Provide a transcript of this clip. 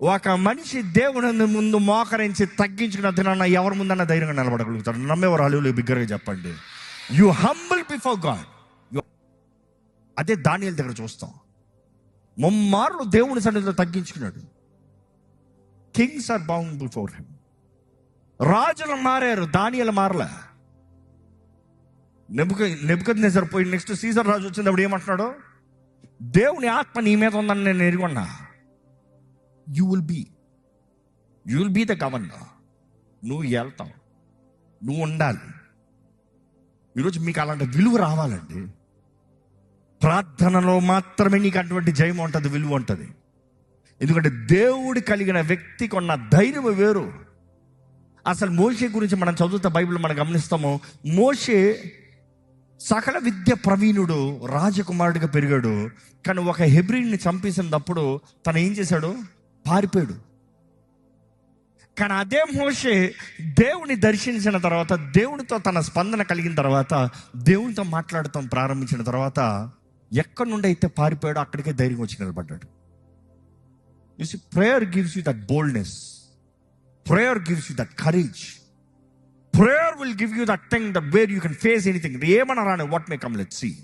ఒక మనిషి దేవుని ముందు మోకరించి తగ్గించుకున్న దినాన్న ఎవరి ముందన్నా ధైర్యంగా నిలబడగలుగుతారు. నమ్మేవారు హల్లెలూయా బిగ్గరగా చెప్పండి. You humble before God. అదే దానియేలు దగ్గర చూస్తాం. ముమ్మార్లు దేవుని సన్నిధిలో తగ్గించుకున్నాడు. Kings are bound before him. రాజులు మారారు, దానియేలు మారలే. నెబుకద్నెజర్ పోయి నెక్స్ట్ సీజర్ రాజు వచ్చినప్పుడు ఏమంటున్నాడు? దేవుని ఆత్మ నీ మీద ఉందని నేను ఎరుగున్నా. You will be the governor. నువ్వు వెళ్తావు, నువ్వు ఉండాలి. ఈరోజు మీకు అలాంటి విలువ రావాలండి. ప్రార్థనలో మాత్రమే నీకు అటువంటి జయం ఉంటుంది, విలువ ఉంటుంది. ఎందుకంటే దేవుడు కలిగిన వ్యక్తికి ఉన్న ధైర్యం వేరు. అసలు మోషే గురించి మనం చదువుతా బైబిల్ మనం గమనిస్తాము. మోషే సకల విద్య ప్రవీణుడు, రాజకుమారుడిగా పెరిగాడు. కానీ ఒక హెబ్రీని చంపేసినప్పుడు తను ఏం చేశాడు? పారిపోయాడు. కానీ అదే మోషే దేవుని దర్శించిన తర్వాత, దేవునితో తన స్పందన కలిగిన తర్వాత, దేవునితో మాట్లాడటం ప్రారంభించిన తర్వాత ఎక్కడి నుండి అయితే పారిపోయాడో అక్కడికే ధైర్యం వచ్చి నిలబడ్డాడు. You see, prayer gives you that boldness. Prayer gives you that courage. Prayer will give you that thing that where you can face anything. ఏమన్నా రాని, what may come, let's see.